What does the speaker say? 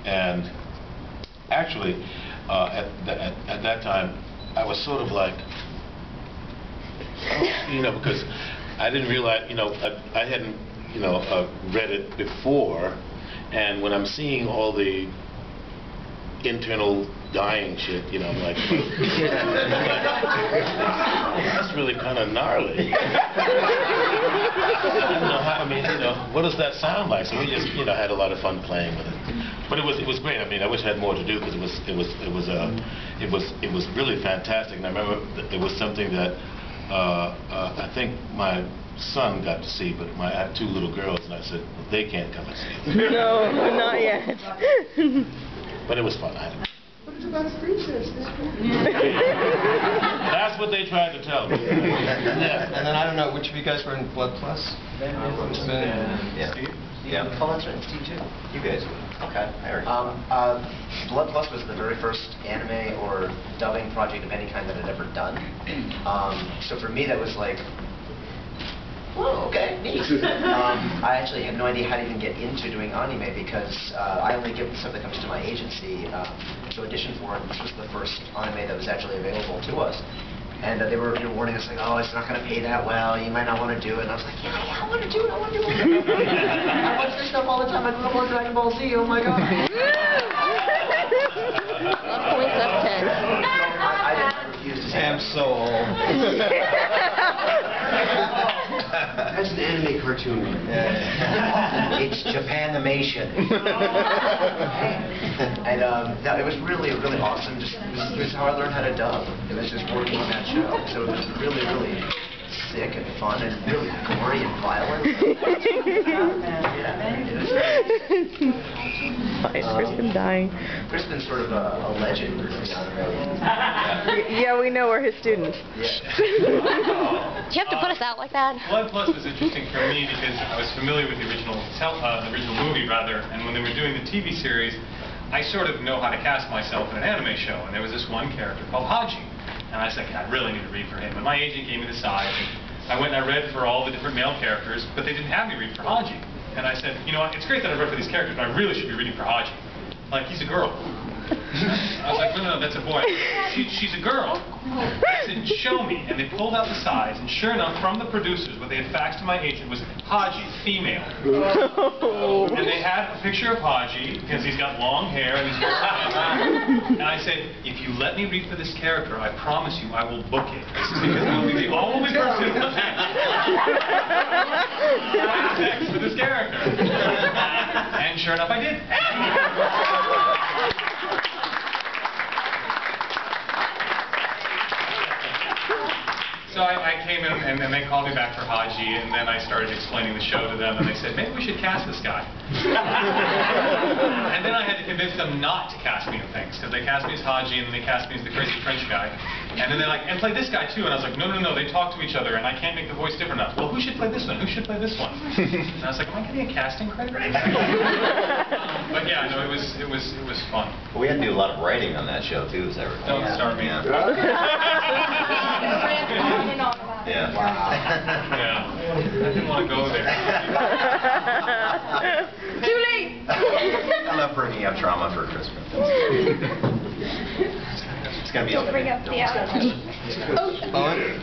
And actually, at that time, I was sort of like, because I didn't realize, I hadn't, read it before, and when I'm seeing all the internal dying shit, I'm like, that's really kind of gnarly. What does that sound like? So we just, had a lot of fun playing with it. But it was great. I mean, I wish I had more to do because it was really fantastic. And I remember it was something that I think my son got to see, but I have two little girls, and I said, well, they can't come and see it. No, not yet. But it was fun. But it's about princess. That's what they tried to tell me. Yeah. And then I don't know, which of you guys were in Blood Plus? Yeah. Steve? Yeah. Oh, that's right. Steve too. You guys would. Okay. I heard. Blood Plus was the very first anime or dubbing project of any kind that I'd ever done. So for me, that was like, oh, okay, neat. I actually had no idea how to even get into doing anime because I only give the stuff that comes to my agency. So Audition for it, which was the first anime that was actually available to us. And they were warning us, like, oh, it's not going to pay that well, you might not want to do it. And I was like, yeah, I want to do it, I want to do it. I watch this stuff all the time, I grew up on Dragon Ball Z, oh my god. Points up 10. I refuse to say I'm so old. That's an anime cartoon. It's Japanimation. And no, it was really, really awesome. Just it was how I learned how to dub. It was just working on that show. So it was really, really sick and fun and really gory and violent. Why is Crispin dying? Crispin's sort of a legend in anime. Yeah, we know we're his students. Yeah. Do you have to put us out like that? Blood Plus was interesting for me because I was familiar with the original movie, and when they were doing the TV series, I sort of know how to cast myself in an anime show, and there was this one character called Haji, and I said, I really need to read for him, and my agent gave me the size, and I went and I read for all the different male characters, but they didn't have me read for Haji, and I said, you know what, it's great that I read for these characters, but I really should be reading for Haji. Like, he's a girl. I was like, no, that's a boy. She's a girl. I said, show me. And they pulled out the size, and sure enough, from the producers, what they had faxed to my agent was Haji, female. And they had a picture of Haji, because he's got long hair, and he's very handsome. And I said, if you let me read for this character, I promise you I will book it. Because I will be the only person who will text for this character. And sure enough, I did. So I came in, and then they called me back for Haji, and then I started explaining the show to them, and they said, maybe we should cast this guy. And then I had to convince them not to cast me in things, because they cast me as Haji, and then they cast me as the crazy French guy. And then they're like, and play this guy too. And I was like, no, they talk to each other, and I can't make the voice different enough. Well, who should play this one? Who should play this one? And I was like, am I getting a casting credit? But yeah, no, it was fun. Well, we had to do a lot of writing on that show too, is that right? Don't start me. Yeah. Wow. Yeah. I didn't want to go there. Too late! I love bringing up trauma for Crispin. It's going to be okay. Bring up the Bowen?